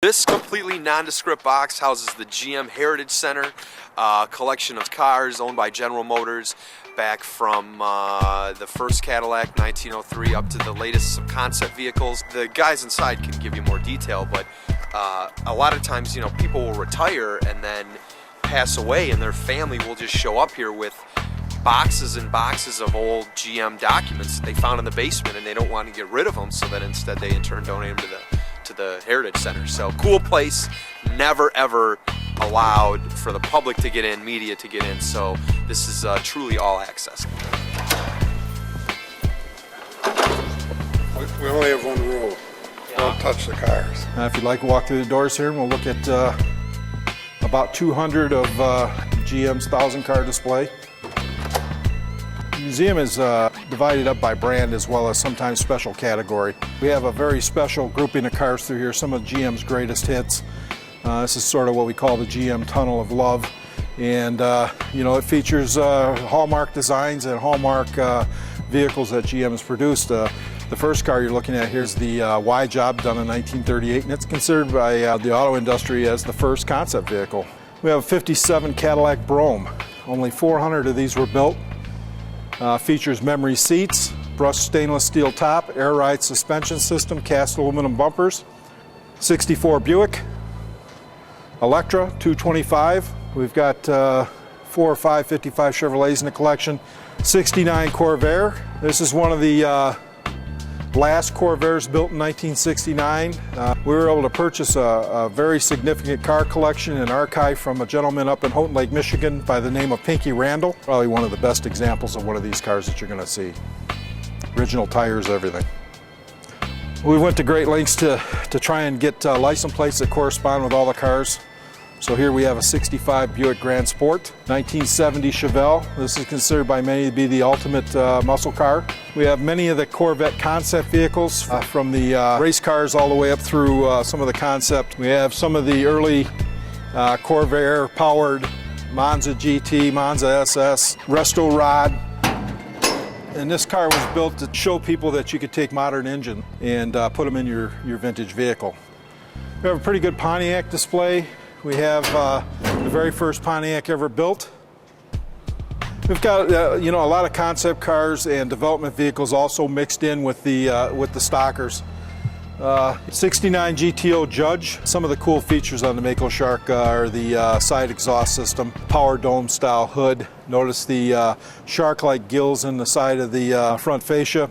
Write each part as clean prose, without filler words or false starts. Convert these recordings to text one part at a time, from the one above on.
This completely nondescript box houses the GM Heritage Center, collection of cars owned by General Motors back from the first Cadillac, 1903, up to the latest concept vehicles. The guys inside can give you more detail, but a lot of times, you know, people will retire and then pass away, and their family will just show up here with boxes and boxes of old GM documents that they found in the basement, and they don't want to get rid of them, so that instead they in turn donate them to the Heritage Center. So cool place, never ever allowed for the public to get in, media to get in, so this is truly all access. We only have one rule: don't touch the cars. If you'd like to walk through the doors here, we'll look at about 200 of GM's 1,000-car display. The museum is divided up by brand as well as sometimes special category. We have a very special grouping of cars through here, some of GM's greatest hits. This is sort of what we call the GM Tunnel of Love. And you know, it features hallmark designs and hallmark vehicles that GM has produced. The first car you're looking at here is the Y Job, done in 1938, and it's considered by the auto industry as the first concept vehicle. We have a 57 Cadillac Brougham. Only 400 of these were built. Features memory seats, brushed stainless steel top, air ride suspension system, cast aluminum bumpers. 64 Buick, Electra 225. We've got 4 or 5 55 Chevrolets in the collection. 69 Corvair. This is one of the last Corvairs built in 1969. We were able to purchase a very significant car collection and archive from a gentleman up in Houghton Lake, Michigan by the name of Pinky Randall. Probably one of the best examples of one of these cars that you're going to see. Original tires, everything. We went to great lengths to try and get license plates that correspond with all the cars. So here we have a 65 Buick Grand Sport, 1970 Chevelle. This is considered by many to be the ultimate muscle car. We have many of the Corvette concept vehicles, from the race cars all the way up through some of the concept. We have some of the early Corvair powered Monza GT, Monza SS, Resto Rod. And this car was built to show people that you could take modern engine and put them in your vintage vehicle. We have a pretty good Pontiac display. We have the very first Pontiac ever built. We've got you know, a lot of concept cars and development vehicles also mixed in with the stockers. 69 GTO Judge. Some of the cool features on the Mako Shark are the side exhaust system, power dome style hood. Notice the shark-like gills in the side of the front fascia.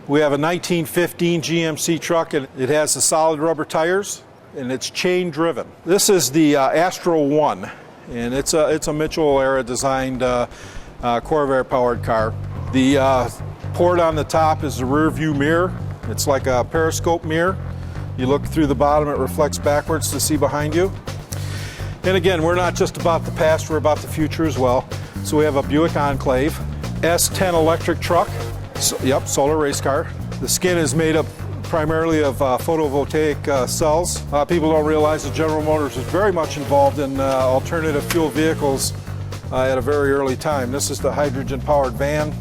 We have a 1915 GMC truck, and it has the solid rubber tires, and it's chain driven. This is the Astro 1, and it's a Mitchell era designed Corvair powered car. The port on the top is the rear view mirror. It's like a periscope mirror. You look through the bottom, it reflects backwards to see behind you. And again, we're not just about the past, we're about the future as well. So we have a Buick Enclave, S10 electric truck. So, yep, solar race car. The skin is made up primarily of photovoltaic cells. People don't realize that General Motors was very much involved in alternative fuel vehicles at a very early time. This is the hydrogen-powered van.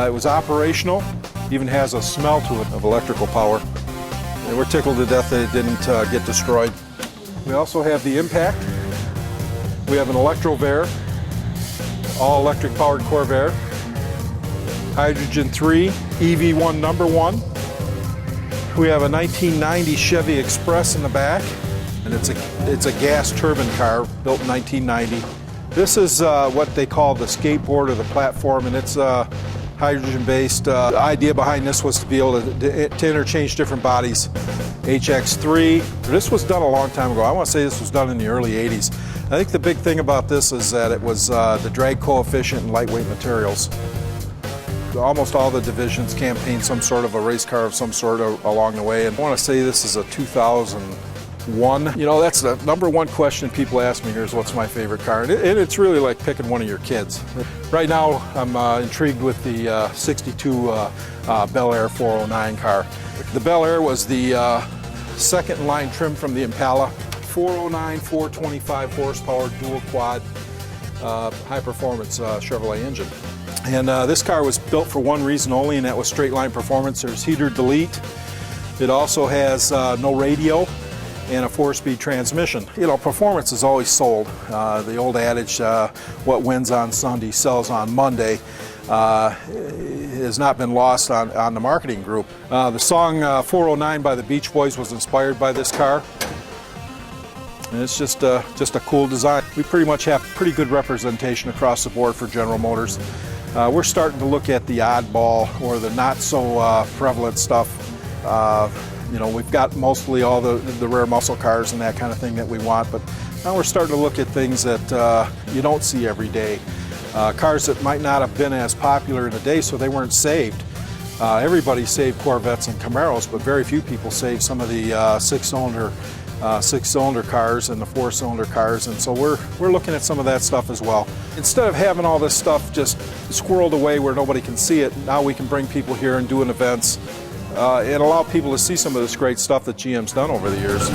It was operational, even has a smell to it of electrical power. And we're tickled to death that it didn't get destroyed. We also have the Impact. We have an Electrovair, all-electric powered Corvair. Hydrogen 3, EV1 number 1. We have a 1990 Chevy Express in the back, and it's a gas turbine car built in 1990. This is what they call the skateboard or the platform, and it's hydrogen-based. The idea behind this was to be able to interchange different bodies. HX3. This was done a long time ago. I want to say this was done in the early 80s. I think the big thing about this is that it was the drag coefficient and lightweight materials. Almost all the divisions campaigned some sort of a race car of some sort along the way. And I want to say this is a 2001. You know, that's the number one question people ask me here is what's my favorite car? And it's really like picking one of your kids. Right now, I'm intrigued with the 62 Bel Air 409 car. The Bel Air was the second in line trim from the Impala. 409, 425 horsepower, dual quad, high performance Chevrolet engine. And this car was built for one reason only, and that was straight line performance. There's heater delete. It also has no radio. and a 4-speed transmission. You know, performance is always sold. The old adage, what wins on Sunday sells on Monday, has not been lost on the marketing group. The song 409 by the Beach Boys was inspired by this car. And it's just a cool design. We pretty much have pretty good representation across the board for General Motors. We're starting to look at the oddball or the not so prevalent stuff. You know, we've got mostly all the rare muscle cars and that kind of thing that we want, but now we're starting to look at things that you don't see every day. Cars that might not have been as popular in the day, so they weren't saved. Everybody saved Corvettes and Camaros, but very few people saved some of the six-cylinder cars and the 4-cylinder cars, and so we're looking at some of that stuff as well. Instead of having all this stuff just squirreled away where nobody can see it, now we can bring people here and do events and allow people to see some of this great stuff that GM's done over the years.